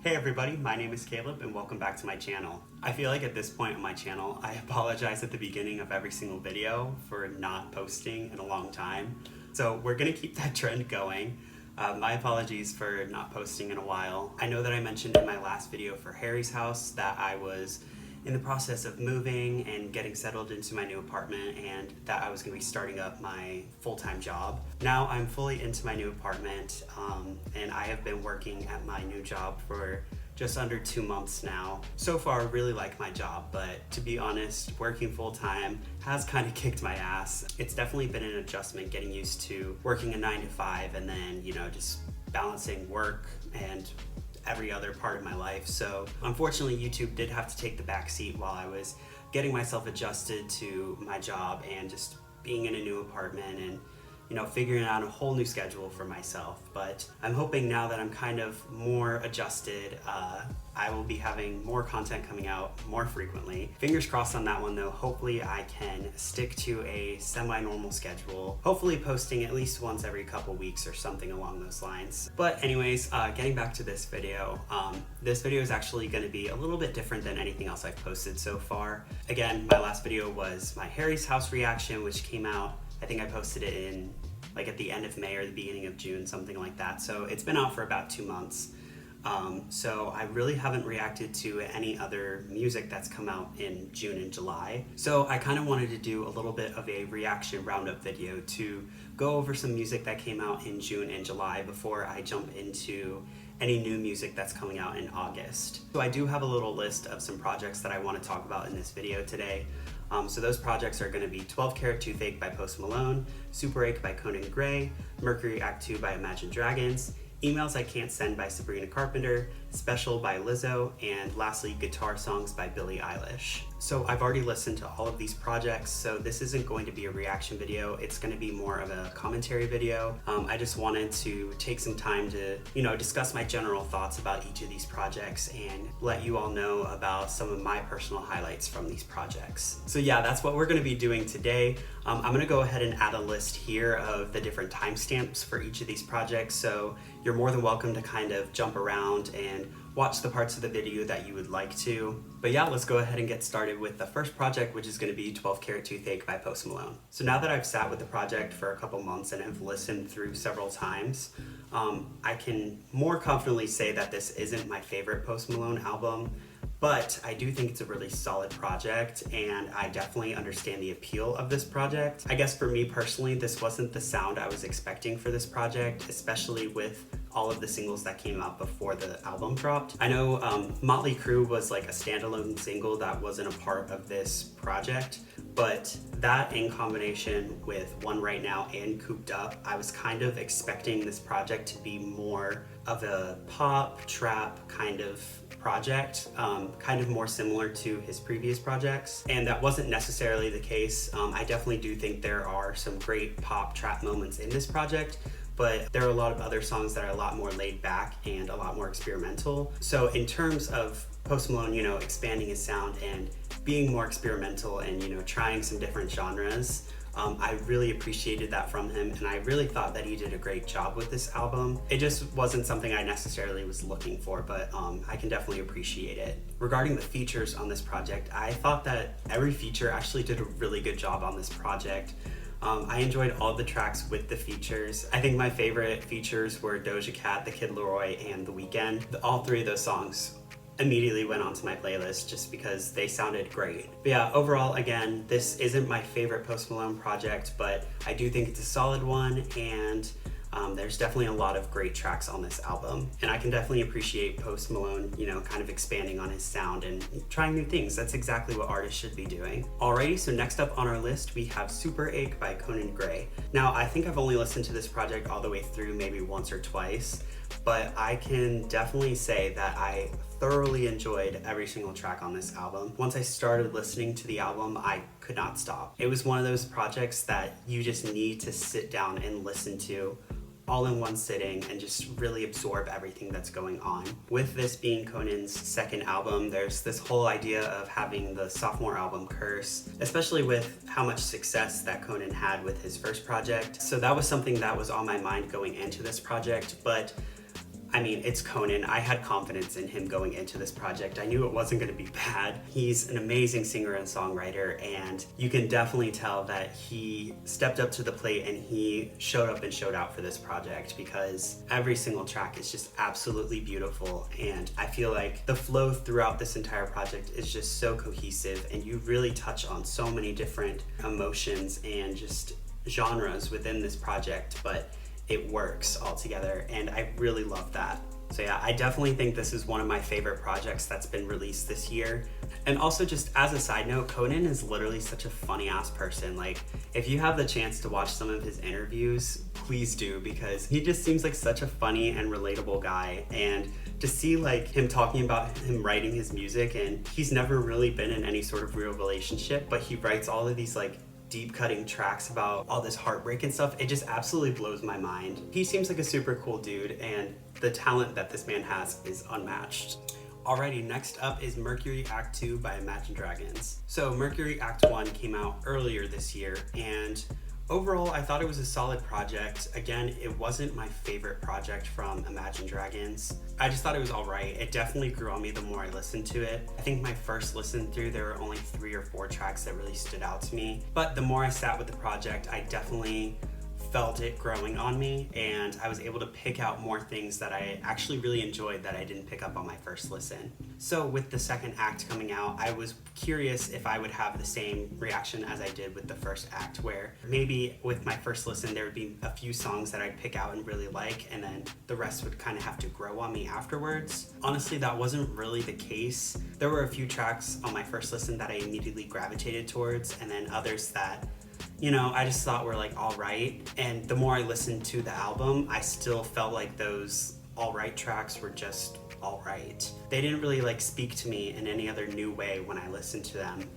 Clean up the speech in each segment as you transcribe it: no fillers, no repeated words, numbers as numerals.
Hey everybody, my name is Caleb and welcome back to my channel. I feel like at this point on my channel, I apologize at the beginning of every single video for not posting in a long time. So we're gonna keep that trend going. My apologies for not posting in a while. I know that I mentioned in my last video for Harry's house that I was in the process of moving and getting settled into my new apartment and that I was going to be starting up my full-time job. Now I'm fully into my new apartment and I have been working at my new job for just under 2 months now. So far, I really like my job, but to be honest, working full-time has kind of kicked my ass. It's definitely been an adjustment getting used to working a 9 to 5 and then, just balancing work and every other part of my life. So unfortunately, YouTube did have to take the back seat while I was getting myself adjusted to my job and just being in a new apartment and figuring out a whole new schedule for myself. But I'm hoping now that I'm kind of more adjusted, I will be having more content coming out more frequently. Fingers crossed on that one though. Hopefully I can stick to a semi-normal schedule, hopefully posting at least once every couple weeks or something along those lines. But anyways, getting back to this video is actually going to be a little bit different than anything else I've posted so far. Again, my last video was my Harry's house reaction, which came out, I think I posted it in at the end of May or the beginning of June, something like that. So it's been out for about 2 months. So I really haven't reacted to any other music that's come out in June and July. So I kind of wanted to do a little bit of a reaction roundup video to go over some music that came out in June and July before I jump into any new music that's coming out in August. So I do have a little list of some projects that I want to talk about in this video today. So those projects are going to be 12 Carat Toothache by Malone, Superache by Conan Gray, Mercury Act 2 by Imagine Dragons, Emails I Can't Send by Sabrina Carpenter, Special by Lizzo, and lastly, Guitar Songs by Billie Eilish. So I've already listened to all of these projects, so this isn't going to be a reaction video, it's going to be more of a commentary video. I just wanted to take some time to, discuss my general thoughts about each of these projects and let you all know about some of my personal highlights from these projects. So yeah, that's what we're going to be doing today. I'm going to go ahead and add a list here of the different timestamps for each of these projects, so you're more than welcome to kind of jump around and watch the parts of the video that you would like to. But yeah, let's go ahead and get started with the first project, which is going to be 12 Carat Toothache by Malone. So now that I've sat with the project for a couple months and have listened through several times, I can more confidently say that this isn't my favorite Malone album, but I do think it's a really solid project and I definitely understand the appeal of this project. I guess for me personally, this wasn't the sound I was expecting for this project, especially with all of the singles that came out before the album dropped. I know Motley Crue was like a standalone single that wasn't a part of this project, but that in combination with One Right Now and Cooped Up, I was kind of expecting this project to be more of a pop, trap kind of project, kind of more similar to his previous projects, and that wasn't necessarily the case. I definitely do think there are some great pop trap moments in this project, but there are a lot of other songs that are a lot more laid back and a lot more experimental. So in terms of Post Malone, expanding his sound and being more experimental and, trying some different genres, I really appreciated that from him, and I really thought that he did a great job with this album. It just wasn't something I necessarily was looking for, but I can definitely appreciate it. Regarding the features on this project, I thought that every feature actually did a really good job on this project. I enjoyed all the tracks with the features. I think my favorite features were Doja Cat, The Kid Laroi, and The Weeknd. All three of those songs immediately went onto my playlist just because they sounded great. But yeah, overall, again, this isn't my favorite Post Malone project, but I do think it's a solid one, and there's definitely a lot of great tracks on this album. And I can definitely appreciate Post Malone, kind of expanding on his sound and trying new things. That's exactly what artists should be doing. Alrighty, so next up on our list, we have Superache by Conan Gray. Now, I think I've only listened to this project all the way through maybe once or twice, but I can definitely say that I thoroughly enjoyed every single track on this album. Once I started listening to the album, I could not stop. It was one of those projects that you just need to sit down and listen to all in one sitting and just really absorb everything that's going on. With this being Conan's second album, there's this whole idea of having the sophomore album curse, especially with how much success that Conan had with his first project. So that was something that was on my mind going into this project, but I mean, it's Conan. I had confidence in him going into this project. I knew it wasn't going to be bad. He's an amazing singer and songwriter, and you can definitely tell that he stepped up to the plate and he showed up and showed out for this project, because every single track is just absolutely beautiful, and I feel like the flow throughout this entire project is just so cohesive, and you really touch on so many different emotions and just genres within this project, but it works all together, and I really love that. So yeah, I definitely think this is one of my favorite projects that's been released this year. And also, just as a side note, Conan is literally such a funny ass person. Like, if you have the chance to watch some of his interviews, please do, because he just seems like such a funny and relatable guy. And to see like him talking about him writing his music, and he's never really been in any sort of real relationship, but he writes all of these like deep cutting tracks about all this heartbreak and stuff. It just absolutely blows my mind. He seems like a super cool dude, and the talent that this man has is unmatched. Alrighty, next up is Mercury Act 2 by Imagine Dragons. So Mercury Act 1 came out earlier this year, and overall I thought it was a solid project. Again, it wasn't my favorite project from Imagine Dragons. I just thought it was alright. It definitely grew on me the more I listened to it. I think my first listen through, there were only 3 or 4 tracks that really stood out to me. But the more I sat with the project, I definitely felt it growing on me, and I was able to pick out more things that I actually really enjoyed that I didn't pick up on my first listen. So with the second act coming out, I was curious if I would have the same reaction as I did with the first act, where maybe with my first listen there would be a few songs that I'd pick out and really like, and then the rest would kind of have to grow on me afterwards. Honestly, that wasn't really the case. There were a few tracks on my first listen that I immediately gravitated towards, and then others that, you know, I just thought were like alright. And the more I listened to the album, I still felt like those alright tracks were just alright. They didn't really like speak to me in any other new way when I listened to them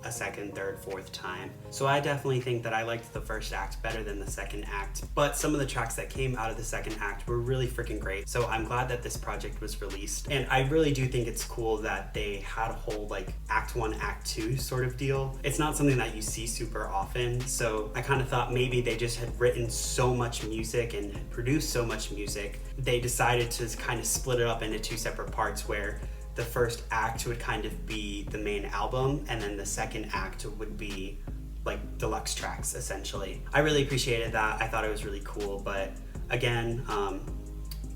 a second, third, fourth time. So I definitely think that I liked the first act better than the second act, but some of the tracks that came out of the second act were really freaking great. So I'm glad that this project was released, and I really do think it's cool that they had a whole like act 1, act 2 sort of deal. It's not something that you see super often, so I kind of thought maybe they just had written so much music and had produced so much music, they decided to kind of split it up into 2 separate parts, where the first act would kind of be the main album, and then the second act would be like deluxe tracks, essentially. I really appreciated that. I thought it was really cool, but again,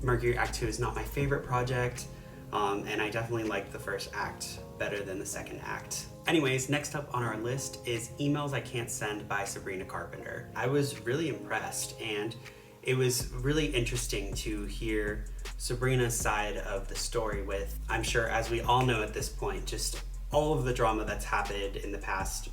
Mercury Act 2 is not my favorite project, and I definitely liked the first act better than the second act. Anyways, next up on our list is Emails I Can't Send by Sabrina Carpenter. I was really impressed, and it was really interesting to hear Sabrina's side of the story with, I'm sure as we all know at this point, just all of the drama that's happened in the past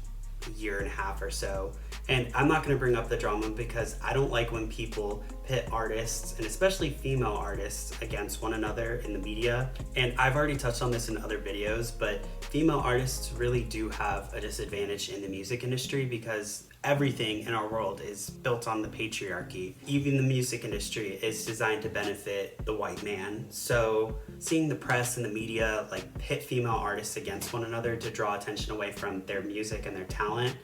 year and a half or so. And I'm not going to bring up the drama because I don't like when people pit artists, and especially female artists, against one another in the media. And I've already touched on this in other videos, but female artists really do have a disadvantage in the music industry because everything in our world is built on the patriarchy. Even the music industry is designed to benefit the white man. So seeing the press and the media like pit female artists against one another to draw attention away from their music and their talent,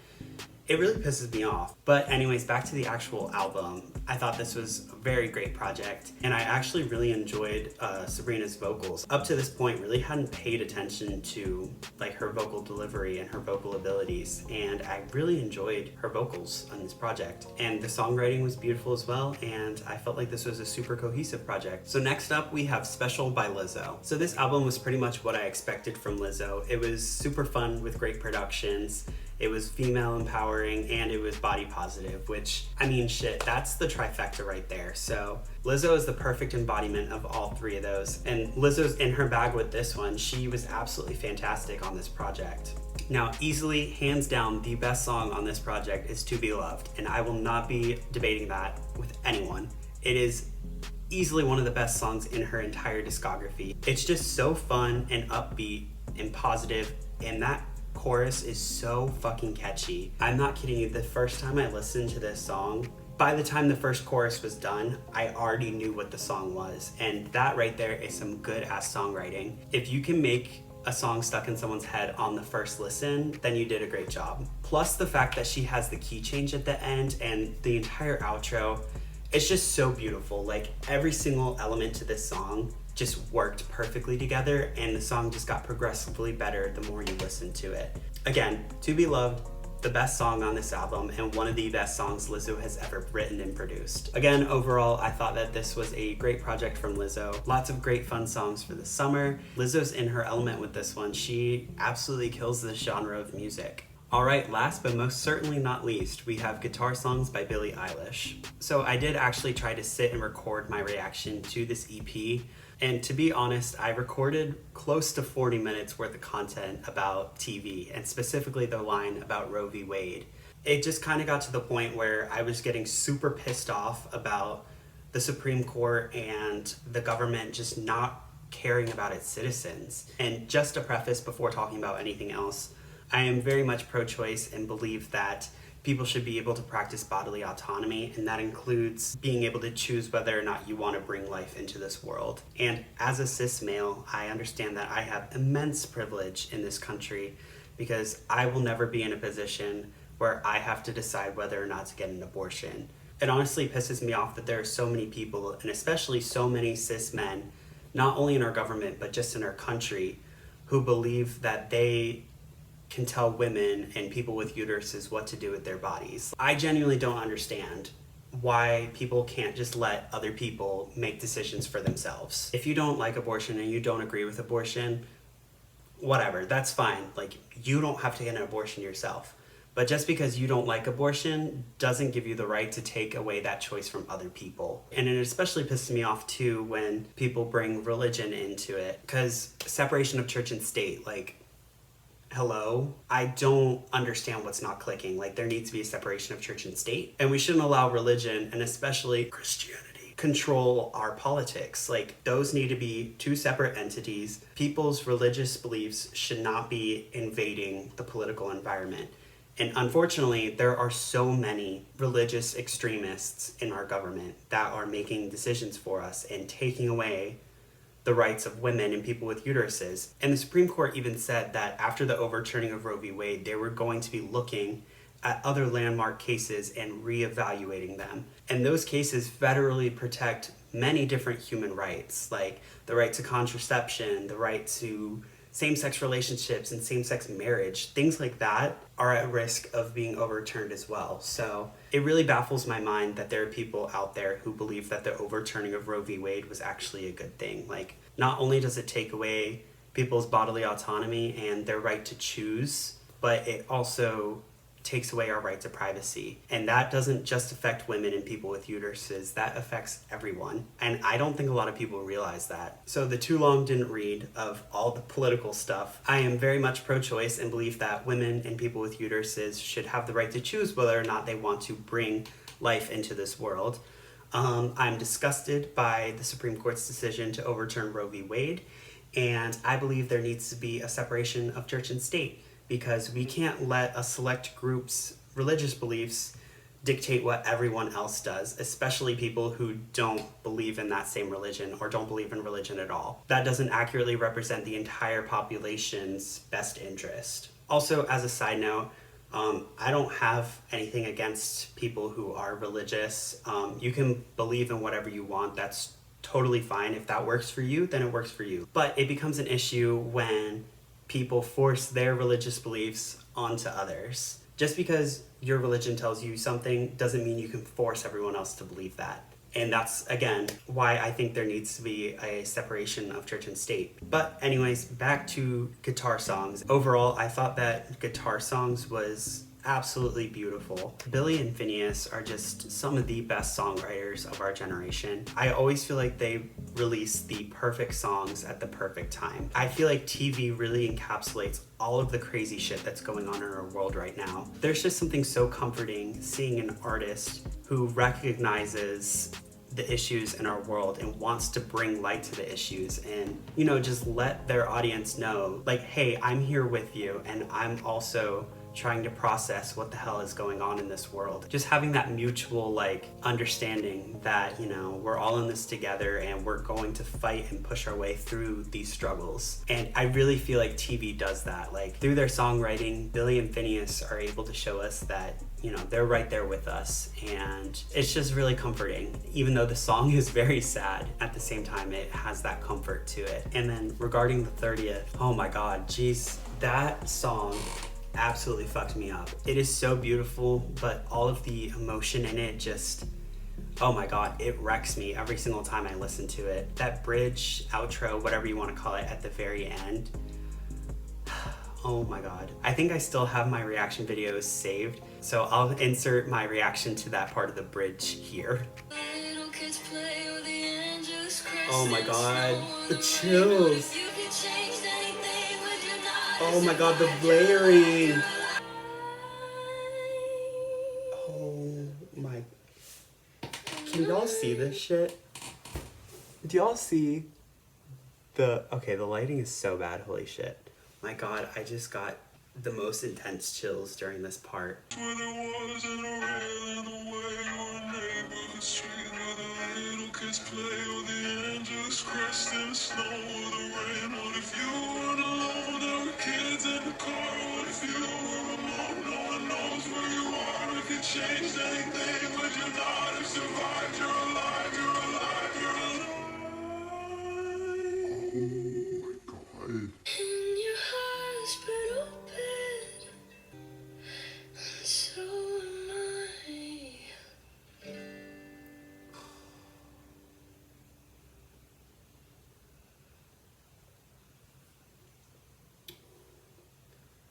it really pisses me off. But anyways, back to the actual album. I thought this was a very great project, and I actually really enjoyed Sabrina's vocals. Up to this point, really hadn't paid attention to like her vocal delivery and her vocal abilities, and I really enjoyed her vocals on this project. And the songwriting was beautiful as well, and I felt like this was a super cohesive project. So next up, we have Special by Lizzo. So this album was pretty much what I expected from Lizzo. It was super fun with great productions. It was female empowering, and it was body positive, which, I mean, shit, that's the trifecta right there. So Lizzo is the perfect embodiment of all 3 of those. And Lizzo's in her bag with this one. She was absolutely fantastic on this project. Now, easily, hands down, the best song on this project is To Be Loved, and I will not be debating that with anyone. It is easily one of the best songs in her entire discography. It's just so fun and upbeat and positive, and that chorus is so fucking catchy. I'm not kidding you, the first time I listened to this song, by the time the first chorus was done, I already knew what the song was, and that right there is some good ass songwriting. If you can make a song stuck in someone's head on the first listen, then you did a great job. Plus the fact that she has the key change at the end and the entire outro, It's just so beautiful. Like every single element to this song just worked perfectly together, and the song just got progressively better the more you listen to it. Again, To Be Loved, the best song on this album and one of the best songs Lizzo has ever written and produced. Again, overall, I thought that this was a great project from Lizzo. Lots of great fun songs for the summer. Lizzo's in her element with this one. She absolutely kills this genre of music. All right, last but most certainly not least, we have Guitar Songs by Billie Eilish. So I did actually try to sit and record my reaction to this EP. And to be honest, I recorded close to 40 minutes worth of content about TV, and specifically the line about Roe v. Wade. It just kind of got to the point where I was getting super pissed off about the Supreme Court and the government just not caring about its citizens. And just to preface before talking about anything else, I am very much pro-choice and believe that people should be able to practice bodily autonomy, and that includes being able to choose whether or not you want to bring life into this world. And as a cis male, I understand that I have immense privilege in this country because I will never be in a position where I have to decide whether or not to get an abortion. It honestly pisses me off that there are so many people, and especially so many cis men, not only in our government, but just in our country, who believe that they can tell women and people with uteruses what to do with their bodies. I genuinely don't understand why people can't just let other people make decisions for themselves. If you don't like abortion and you don't agree with abortion, whatever, that's fine. Like, you don't have to get an abortion yourself. But just because you don't like abortion doesn't give you the right to take away that choice from other people. And it especially pisses me off too when people bring religion into it, because separation of church and state, like, hello, I don't understand what's not clicking. Like, there needs to be a separation of church and state, and we shouldn't allow religion, and especially Christianity, control our politics. Like, those need to be two separate entities. People's religious beliefs should not be invading the political environment. And unfortunately, there are so many religious extremists in our government that are making decisions for us and taking away the rights of women and people with uteruses. And the Supreme Court even said that after the overturning of Roe v. Wade, they were going to be looking at other landmark cases and reevaluating them. And those cases federally protect many different human rights, like the right to contraception, the right to same-sex relationships and same-sex marriage. Things like that are at risk of being overturned as well. So it really baffles my mind that there are people out there who believe that the overturning of Roe v. Wade was actually a good thing. Like, not only does it take away people's bodily autonomy and their right to choose, but it also takes away our right to privacy. And that doesn't just affect women and people with uteruses, that affects everyone. And I don't think a lot of people realize that. So the too long didn't read of all the political stuff. I am very much pro-choice and believe that women and people with uteruses should have the right to choose whether or not they want to bring life into this world. I'm disgusted by the Supreme Court's decision to overturn Roe v. Wade, and I believe there needs to be a separation of church and state, because we can't let a select group's religious beliefs dictate what everyone else does, especially people who don't believe in that same religion or don't believe in religion at all. That doesn't accurately represent the entire population's best interest. Also, as a side note, I don't have anything against people who are religious. You can believe in whatever you want. That's totally fine. If that works for you, then it works for you. But it becomes an issue when people force their religious beliefs onto others. Just because your religion tells you something doesn't mean you can force everyone else to believe that. And that's, again, why I think there needs to be a separation of church and state. But anyways, back to Guitar Songs. Overall, I thought that Guitar Songs was absolutely beautiful. Billy and Phineas are just some of the best songwriters of our generation. I always feel like they release the perfect songs at the perfect time. I feel like TV really encapsulates all of the crazy shit that's going on in our world right now. There's just something so comforting seeing an artist who recognizes the issues in our world and wants to bring light to the issues and, you know, just let their audience know, like, hey, I'm here with you and I'm also trying to process what the hell is going on in this world. Just having that mutual like understanding that, you know, we're all in this together and we're going to fight and push our way through these struggles. And I really feel like TV does that. Like through their songwriting, Billie and Phineas are able to show us that, you know, they're right there with us, and it's just really comforting. Even though the song is very sad, at the same time it has that comfort to it. And then regarding the 30th, oh my god, geez, that song absolutely fucked me up. It is so beautiful, but all of the emotion in it just, oh my god, it wrecks me every single time I listen to it. That bridge, outro, whatever you want to call it, at the very end, oh my god. I think I still have my reaction videos saved, so I'll insert my reaction to that part of the bridge here. Oh my god, the chills. Oh my god, the blaring. Oh my. Can y'all see this shit? Do y'all see the, okay, the lighting is so bad, holy shit. My god, I just got the most intense chills during this part.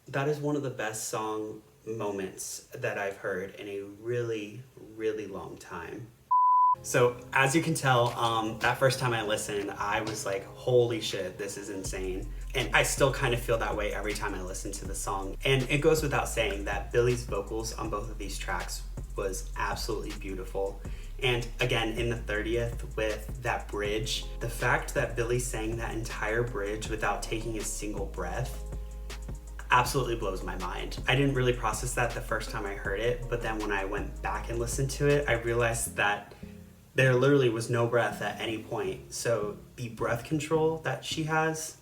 That is one of the best song moments that I've heard in a really, really long time. So as you can tell, that first time I listened, I was like, holy shit, this is insane. And I still kind of feel that way every time I listen to the song. And it goes without saying that Billie's vocals on both of these tracks was absolutely beautiful. And again, in the 30th with that bridge, the fact that Billie sang that entire bridge without taking a single breath absolutely blows my mind. I didn't really process that the first time I heard it, but then when I went back and listened to it, I realized that there literally was no breath at any point. So the breath control that she has,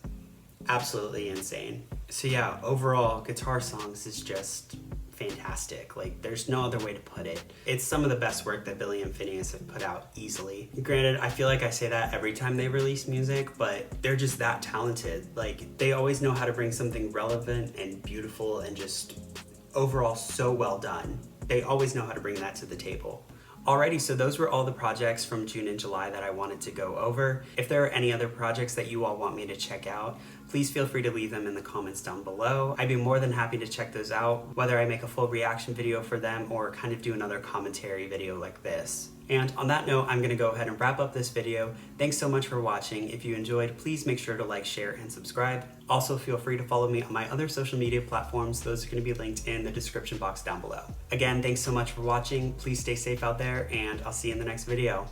absolutely insane. So yeah, overall, Guitar Songs is just fantastic. Like, there's no other way to put it. It's some of the best work that Billie and Phineas have put out easily. Granted, I feel like I say that every time they release music, but they're just that talented. Like, they always know how to bring something relevant and beautiful and just overall so well done. They always know how to bring that to the table. Alrighty, so those were all the projects from June and July that I wanted to go over. If there are any other projects that you all want me to check out, please feel free to leave them in the comments down below. I'd be more than happy to check those out, whether I make a full reaction video for them or kind of do another commentary video like this. And on that note, I'm gonna go ahead and wrap up this video. Thanks so much for watching. If you enjoyed, please make sure to like, share, and subscribe. Also, feel free to follow me on my other social media platforms. Those are gonna be linked in the description box down below. Again, thanks so much for watching. Please stay safe out there, and I'll see you in the next video.